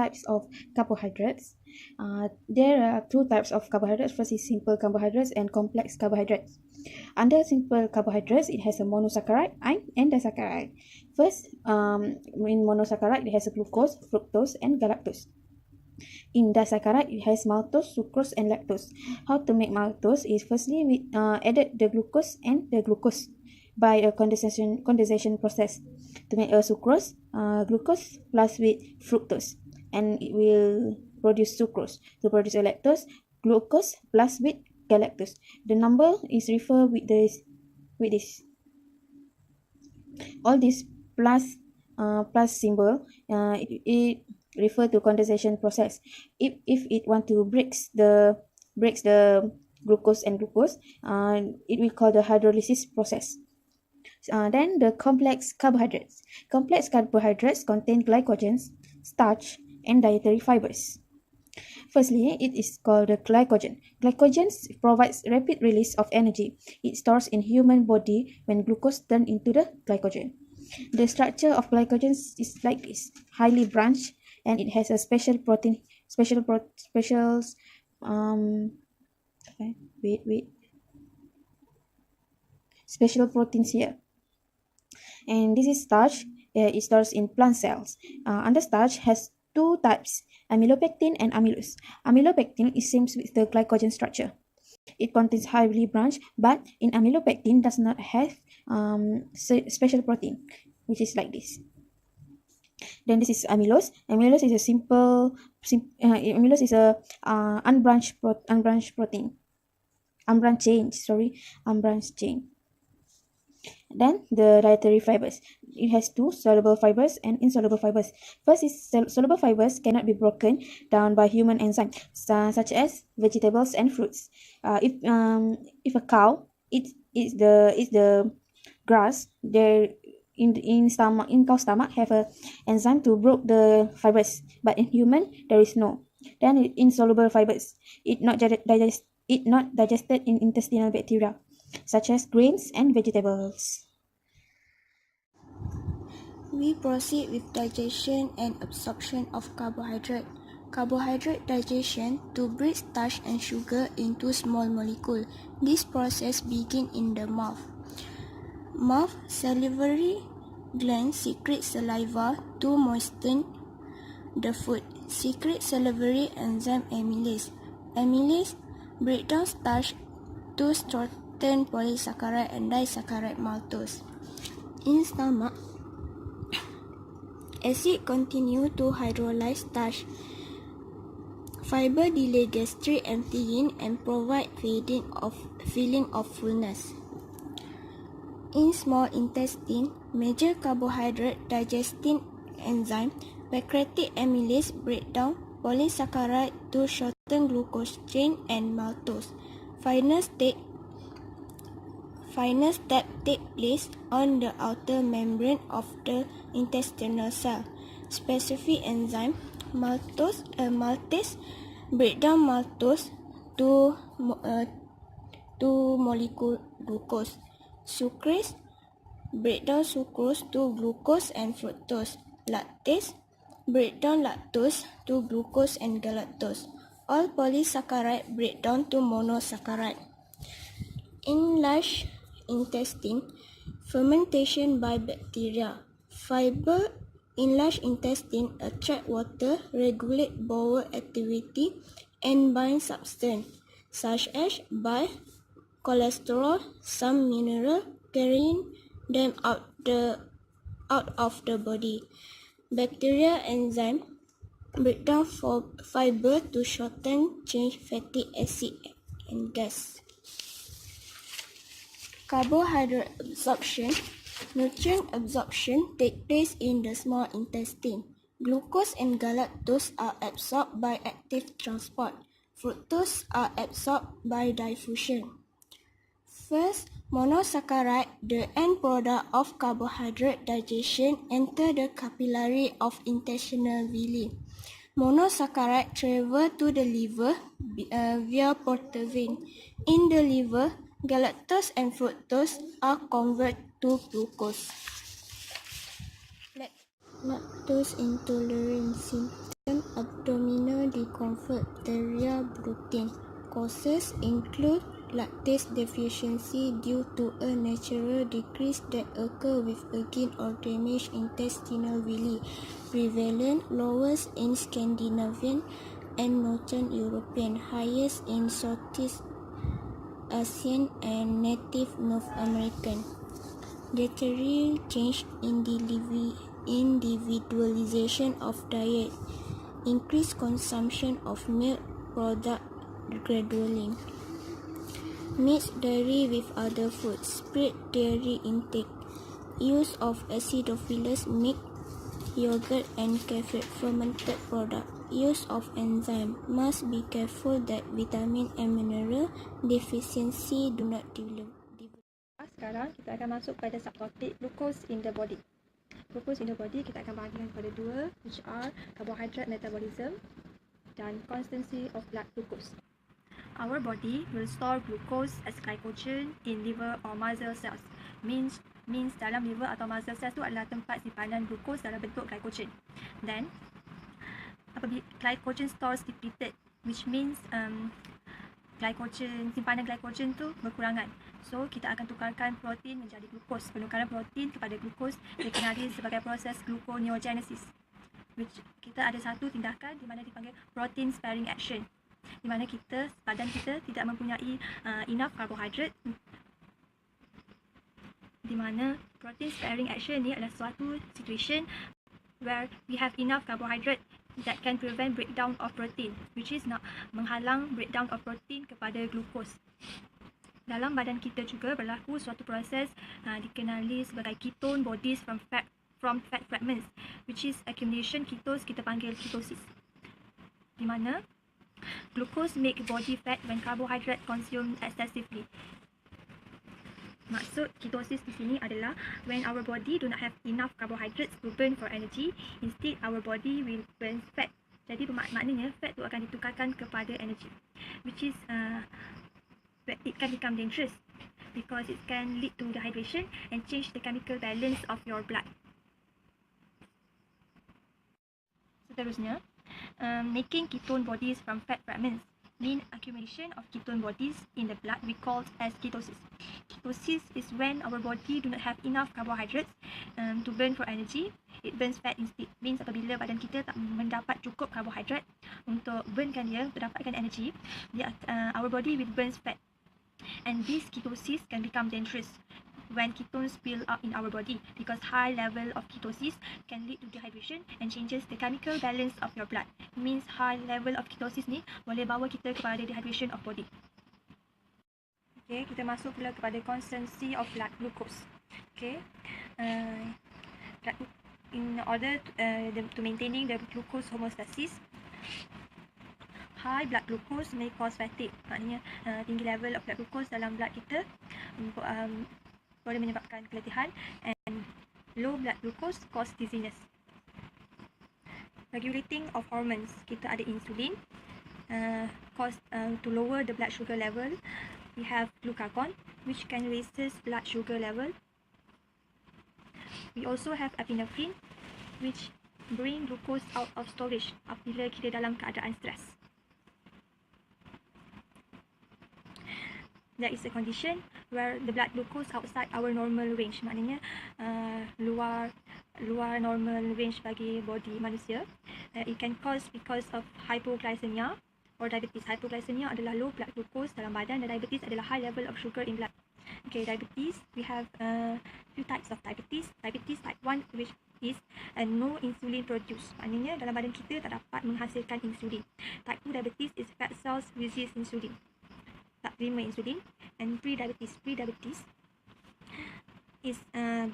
types of carbohydrates. There are two types of carbohydrates. First is simple carbohydrates and complex carbohydrates. Under simple carbohydrates, it has a monosaccharide and disaccharide. First, in monosaccharide, it has a glucose, fructose, and galactose. In disaccharide, it has maltose, sucrose, and lactose. How to make maltose is firstly we added the glucose and the glucose by a condensation process to make a sucrose, glucose plus with fructose, and it will produce sucrose. To produce a lactose, glucose plus with galactose. The number is referred with this. All this plus symbol, it refer to condensation process. If it want to breaks the glucose and glucose, it will call the hydrolysis process. Then the complex carbohydrates. Complex carbohydrates contain glycogens, starch, and dietary fibers. Firstly, it is called the glycogen. Glycogen provides rapid release of energy. It stores in human body when glucose turns into the glycogen. The structure of glycogen is like this, highly branched, and it has a special protein, special proteins here. And this is starch. It stores in plant cells. Under starch has two types, amylopectin and amylose. Amylopectin is same with the glycogen structure. It contains highly branched, but in amylopectin does not have special protein, which is like this. Then this is amylose. Amylose is a amylose is a unbranched protein. Unbranched chain. Then the dietary fibers. It has two, soluble fibers and insoluble fibers. First is soluble fibers cannot be broken down by human enzymes, such as vegetables and fruits. If a cow eats the grass, there in cow's stomach have a enzyme to break the fibers, but in human there is no. Then insoluble fibers. It not digested in intestinal bacteria, such as grains and vegetables. We proceed with digestion and absorption of carbohydrate. Carbohydrate digestion to break starch and sugar into small molecules. This process begins in the mouth. Mouth salivary gland secretes saliva to moisten the food. Secrete salivary enzyme amylase. Amylase break down starch to shorten polysaccharide and disaccharide maltose. In stomach, acid continue to hydrolyze starch. Fiber delay gastric emptying and provide feeling of fullness. In small intestine, major carbohydrate digesting enzyme, pancreatic amylase break down polysaccharide to shorten glucose chain and maltose. Final step take place on the outer membrane of the intestinal cell. Specific enzyme maltase break down maltose to molecule glucose. Sucrase break down sucrose to glucose and fructose. Lactase break down lactose to glucose and galactose. All polysaccharide break down to monosaccharide. In large intestine, fermentation by bacteria. Fiber in large intestine attract water, regulate bowel activity, and bind substance, such as bile, cholesterol, some mineral, carrying them out of the body. Bacteria enzyme break down fiber to shorten chain fatty acid and gas. Carbohydrate absorption. Nutrient absorption takes place in the small intestine. Glucose and galactose are absorbed by active transport. Fructose are absorbed by diffusion. First, monosaccharide, the end product of carbohydrate digestion, enter the capillary of intestinal villi. Monosaccharide travel to the liver via portal vein. In the liver, galactose and fructose are converted to glucose. Lactose intolerance. abdominal discomfort, diarrhea, bloating. Causes include lactase deficiency due to a natural decrease that occur with a gain or damaged intestinal villi, prevalent, lowest in Scandinavian and Northern European, highest in Southeast Asian and Native North American. Dietary change in individualization of diet, increased consumption of milk product gradually, mix dairy with other foods, spread dairy intake, use of acidophilus milk, yogurt and kefir fermented product, use of enzyme. Must be careful that vitamin and mineral deficiency do not develop. Sekarang kita akan masuk pada subtopik glucose in the body. Glucose in the body kita akan bahagikan kepada dua, which are carbohydrate metabolism dan constancy of blood glucose. Our body will store glucose as glycogen in liver or muscle cells. Means dalam liver atau muscle cells tu adalah tempat simpanan glucose dalam bentuk glycogen. Then apabila glycogen stores depleted, which means simpanan glycogen tu berkurangan. So, kita akan tukarkan protein menjadi glukos. Penukaran protein kepada glukos dikenali sebagai proses gluconeogenesis. Which kita ada satu tindakan di mana dipanggil protein sparing action. Di mana badan kita tidak mempunyai enough carbohydrate. Di mana protein sparing action ni adalah suatu situation where we have enough carbohydrate that can prevent breakdown of protein, which is nak menghalang breakdown of protein kepada glukos. Dalam badan kita juga berlaku suatu proses dikenali sebagai ketone bodies from fat fragments, which is accumulation ketose, kita panggil ketosis. Di mana glucose make body fat when carbohydrate consumed excessively. Maksud ketosis di sini adalah when our body do not have enough carbohydrates to burn for energy, instead our body will burn fat. Jadi maknanya fat tu akan ditukarkan kepada energy, which is it can become dangerous because it can lead to dehydration and change the chemical balance of your blood. Seterusnya, making ketone bodies from fat fragments mean accumulation of ketone bodies in the blood we call as ketosis. Ketosis is when our body do not have enough carbohydrates to burn for energy. It burns fat instead. Means apabila badan kita tak mendapat cukup karbohidrat untuk burnkan dia, untuk dapatkan energy, our body will burn fat. And this ketosis can become dangerous when ketones build up in our body because high level of ketosis can lead to dehydration and changes the chemical balance of your blood. It means high level of ketosis ni boleh bawa kita kepada dehydration of body. Okay, kita masuk pula kepada constancy of blood glucose. Okay, in order to maintaining the glucose homeostasis, high blood glucose may cause fatigue. Maknanya tinggi level of blood glucose dalam blood kita boleh menyebabkan keletihan, and low blood glucose cause dizziness. Regulating of hormones, kita ada insulin, cause to lower the blood sugar level. We have glucagon, which can raises blood sugar level. We also have epinephrine, which bring glucose out of storage apabila kita dalam keadaan stres. There is a condition where the blood glucose outside our normal range, maknanya luar normal range bagi body manusia. It can cause because of hypoglycemia or diabetes. Hypoglycemia adalah low blood glucose dalam badan, dan diabetes adalah high level of sugar in blood. Okay, diabetes, we have few types of diabetes. Diabetes type 1, which is no insulin produced. Maknanya dalam badan kita tak dapat menghasilkan insulin. Type 2 diabetes is fat cells resist insulin, tak terima insulin. And pre-diabetes is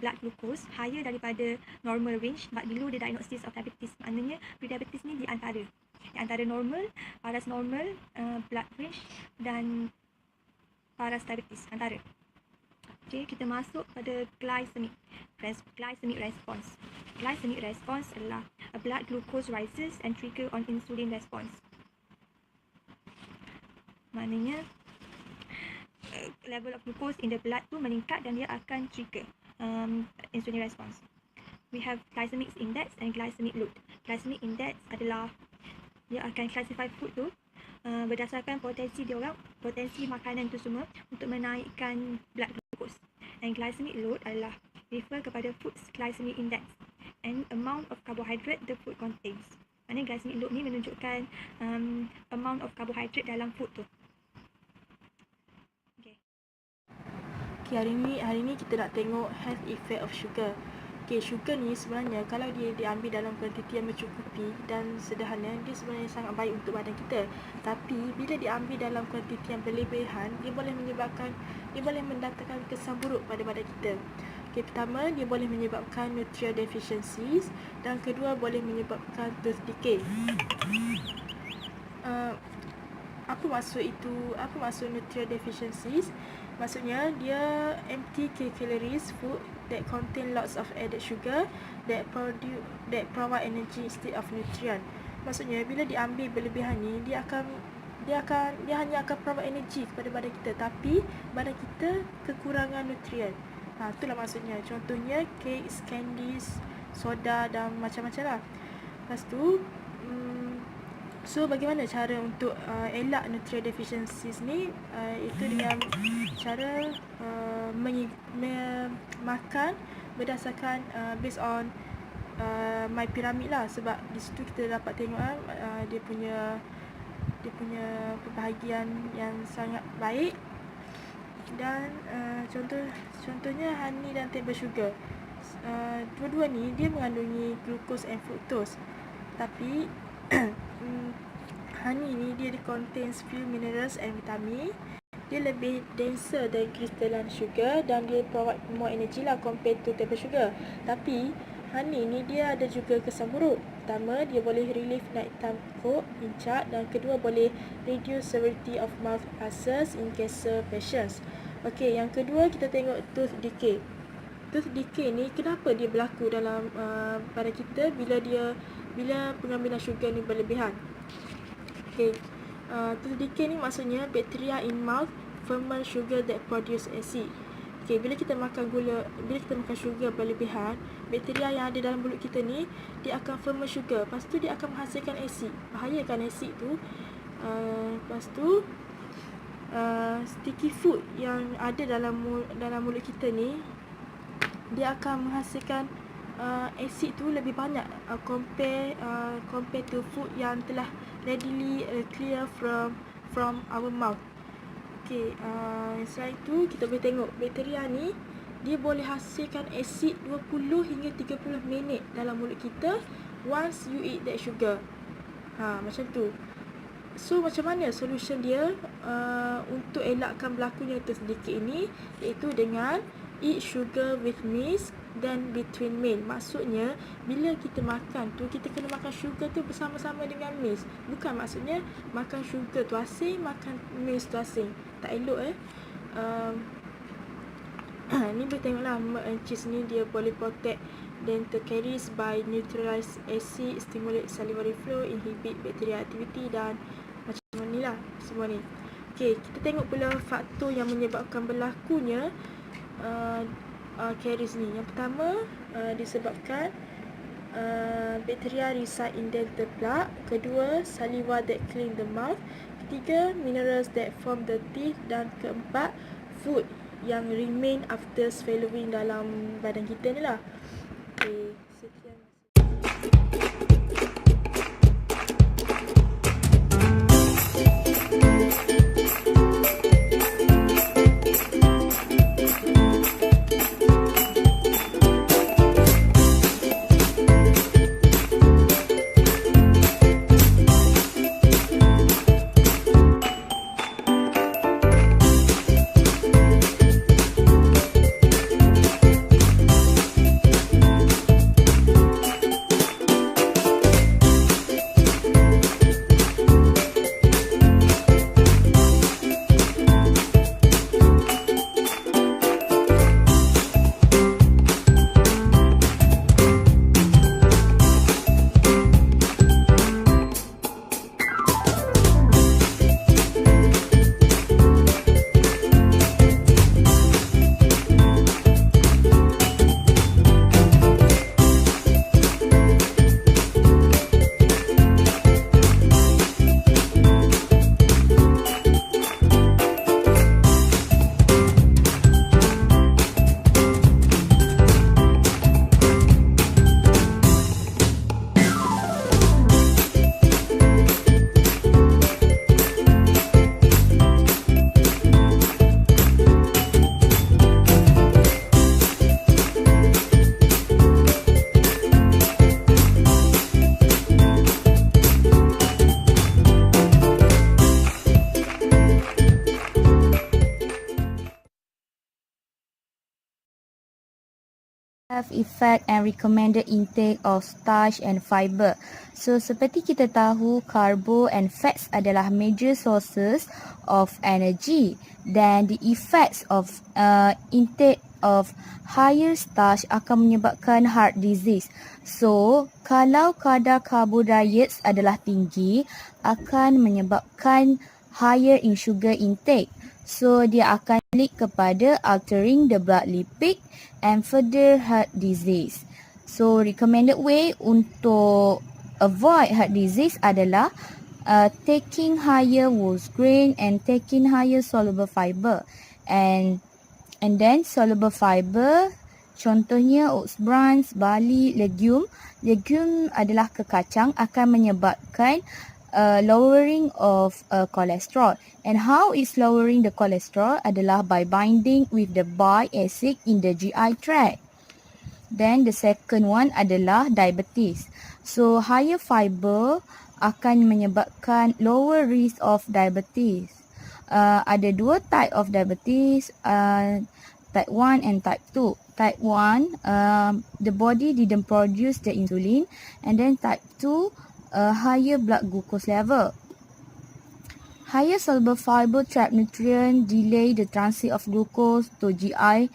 blood glucose higher daripada normal range but below the diagnosis of diabetes. Maknanya pre-diabetes ni di antara normal, paras normal blood range dan paras diabetes antara. Okay, kita masuk pada glycemic response. Glycemic response adalah a blood glucose rises and trigger on insulin response. Maknanya level of glucose in the blood tu meningkat dan dia akan trigger insulin response. we have glycemic index and glycemic load. Glycemic index adalah dia akan classify food tu berdasarkan potensi dia orang, potensi makanan tu semua untuk menaikkan blood glucose. And glycemic load adalah refer kepada food's glycemic index and amount of carbohydrate the food contains. Maknanya glycemic load ni menunjukkan amount of carbohydrate dalam food tu. Okay, hari ni kita nak tengok health effect of sugar. Okay, sugar ni sebenarnya kalau dia diambil dalam kuantiti yang mencukupi dan sederhana, dia sebenarnya sangat baik untuk badan kita. Tapi bila diambil dalam kuantiti yang berlebihan, dia boleh mendatangkan kesan buruk pada badan kita. Okay, pertama, dia boleh menyebabkan nutrient deficiencies dan kedua boleh menyebabkan tooth decay. Apa maksud nutrient deficiencies? Maksudnya dia empty calories food that contain lots of added sugar that provide energy instead of nutrient. Maksudnya bila diambil berlebihan ni, dia hanya akan provide energy kepada badan kita, tapi badan kita kekurangan nutrient. Itulah maksudnya. Contohnya cakes, candies, soda dan macam-macam lah. Lepas tu so bagaimana cara untuk elak nutrient deficiencies ni? Itu dengan cara makan berdasarkan based on my pyramid lah. Sebab di situ kita dapat tengok dia punya pembahagian yang sangat baik. Dan contohnya honey dan table sugar, dua-dua ni dia mengandungi glucose and fructose. Tapi honey ni dia contains few minerals and vitamin. Dia lebih denser dari crystalline sugar dan dia provide more energy lah compared to table sugar. Tapi honey ni dia ada juga kesan buruk. Pertama, dia boleh relieve night time cold, hincap, dan kedua boleh reduce severity of mouth ulcers in cancer patients. Okey, yang kedua kita tengok tooth decay. Tooth decay ni kenapa dia berlaku dalam pada kita bila pengambilan sugar ni berlebihan. Okay, tooth decay ni maksudnya bacteria in mouth ferment sugar that produce acid. Okay, bila kita makan sugar berlebihan, bakteria yang ada dalam mulut kita ni dia akan ferment sugar. Lepas tu dia akan menghasilkan acid. Bahaya kan acid tu. Lepas tu sticky food yang ada dalam mulut kita ni, dia akan menghasilkan acid tu lebih banyak compare to food yang telah readily clear from our mouth. Okay, selain itu kita boleh tengok bakteria ni dia boleh hasilkan acid 20 hingga 30 minit dalam mulut kita once you eat that sugar. Macam tu. So macam mana solution dia untuk elakkan berlakunya tooth decay ini, iaitu dengan eat sugar with meals then between meal. Maksudnya bila kita makan tu, kita kena makan sugar tu bersama-sama dengan meals. Bukan maksudnya makan sugar tu asing, makan meals tu asing. Tak elok ni boleh tengoklah, milk and cheese ni dia boleh protect dental caries by neutralize acid, stimulate salivary flow, inhibit bacteria activity dan macam ni lah semua ni. Okay, kita tengok pula faktor yang menyebabkan berlakunya caries ni. Yang pertama disebabkan bacteria reside in dental plaque. Kedua, saliva that clean the mouth. Ketiga, minerals that form the teeth. Dan keempat, food yang remain after swallowing dalam badan kita ni lah. Okay, sekian. Have effect and recommended intake of starch and fiber. So seperti kita tahu, karbo and fats adalah major sources of energy. Then the effects of intake of higher starch akan menyebabkan heart disease. So kalau kadar carbohydrates adalah tinggi, akan menyebabkan higher in sugar intake. So dia akan lead kepada altering the blood lipid and further heart disease. So recommended way untuk avoid heart disease adalah taking higher whole grain and taking higher soluble fiber. And then soluble fiber, contohnya oats bran, barley, legume. Legume adalah kekacang, akan menyebabkan lowering of cholesterol. And how is lowering the cholesterol adalah by binding with the bile acid in the GI tract. Then the second one adalah diabetes. So higher fiber akan menyebabkan lower risk of diabetes. Ada dua type of diabetes, type 1 and type 2. Type 1, the body didn't produce the insulin, and then type 2, higher blood glucose level. Higher soluble fiber trap nutrient, delay the transit of glucose to GI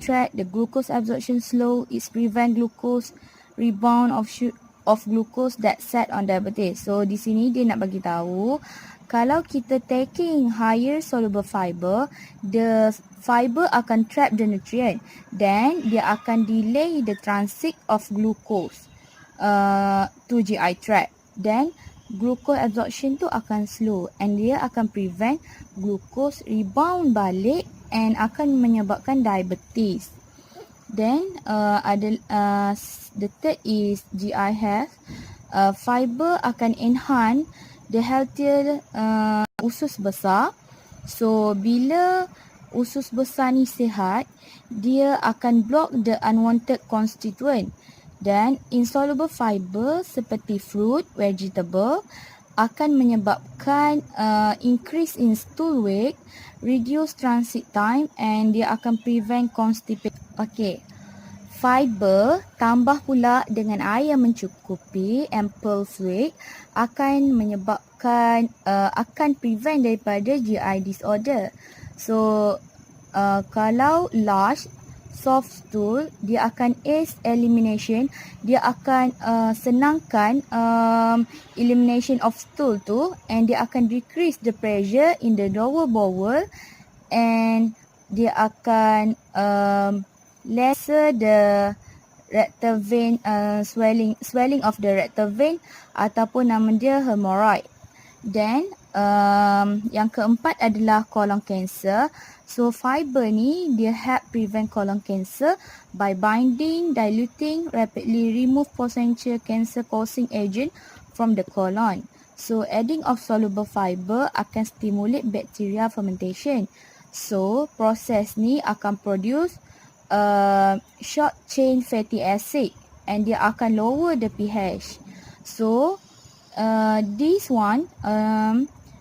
tract. The glucose absorption slow. It prevent glucose rebound of glucose that set on diabetes. So di sini dia nak bagi tahu, kalau kita taking higher soluble fiber, the fiber akan trap the nutrient, then dia akan delay the transit of glucose to GI tract. Then glucose absorption tu akan slow and dia akan prevent glucose rebound balik and akan menyebabkan diabetes. Then the third is GI health. Fiber akan enhance the healthier usus besar. So bila usus besar ni sihat, dia akan block the unwanted constituent. Dan insoluble fiber seperti fruit, vegetable akan menyebabkan increase in stool weight, reduce transit time and dia akan prevent constipation. Okay. Fiber tambah pula dengan air yang mencukupi, ample fluid, akan menyebabkan akan prevent daripada GI disorder. So kalau large soft stool, dia akan aid elimination, dia akan senangkan elimination of stool tu, and dia akan decrease the pressure in the lower bowel, and dia akan lesser the rectal vein swelling of the rectal vein ataupun nama dia hemorrhoid. Then yang keempat adalah colon cancer. So fiber ni dia help prevent colon cancer by binding, diluting, rapidly remove potential cancer causing agent from the colon. So adding of soluble fiber akan stimulate bacteria fermentation. So proses ni akan produce short chain fatty acid and dia akan lower the pH. So this one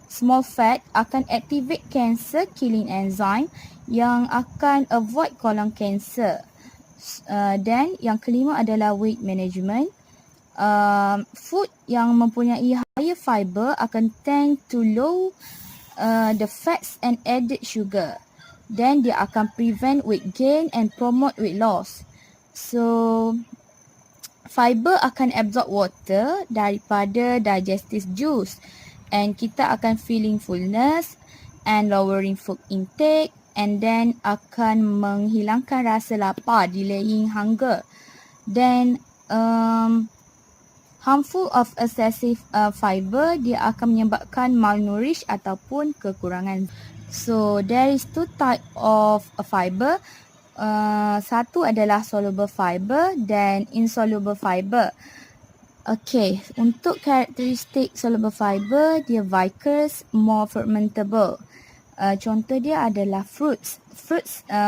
small fat akan activate cancer killing enzyme yang akan avoid colon cancer. Then yang kelima adalah weight management. Food yang mempunyai higher fiber akan tend to low the fats and added sugar. Then dia akan prevent weight gain and promote weight loss. So fiber akan absorb water daripada digestive juice, and kita akan feeling fullness and lowering food intake, and then akan menghilangkan rasa lapar, delaying hunger. Then harmful of excessive fiber, dia akan menyebabkan malnourish ataupun kekurangan. So there is two type of fiber. Satu adalah soluble fiber dan insoluble fiber. Okay, untuk karakteristik soluble fiber, dia viscous, more fermentable. Contoh dia adalah fruits.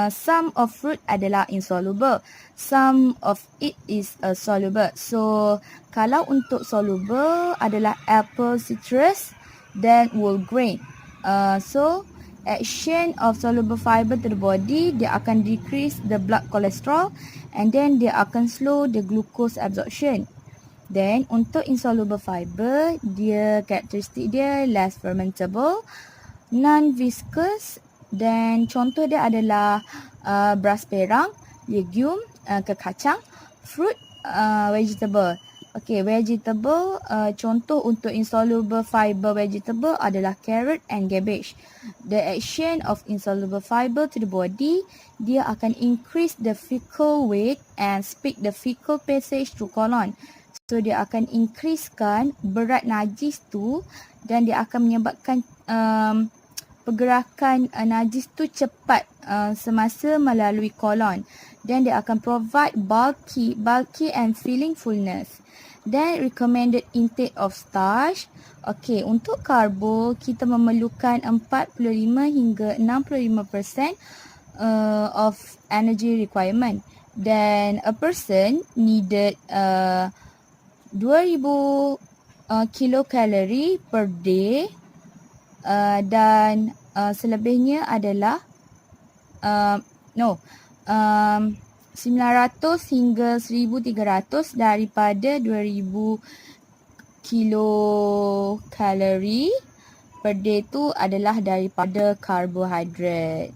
Some of fruit adalah insoluble, some of it is soluble. So kalau untuk soluble adalah apple, citrus, dan whole grain. So action of soluble fiber to the body, dia akan decrease the blood cholesterol and then dia akan slow the glucose absorption. Then untuk insoluble fiber, dia karakteristik dia less fermentable, non-viscous, dan contoh dia adalah beras perang, legume, kekacang, fruit, vegetable. Okay, vegetable, contoh untuk insoluble fiber vegetable adalah carrot and cabbage. The action of insoluble fiber to the body, dia akan increase the fecal weight and speed the fecal passage to colon. So, dia akan increasekan berat najis tu dan dia akan menyebabkan pergerakan najis tu cepat semasa melalui kolon. Dan dia akan provide bulky and filling fullness. Then recommended intake of starch. Okay, untuk karbo kita memerlukan 45 hingga 65% of energy requirement. Then a person needed 2000 kilokalori per day dan selebihnya adalah 900 hingga 1300 daripada 2000 kilokalori per day tu adalah daripada carbohydrate.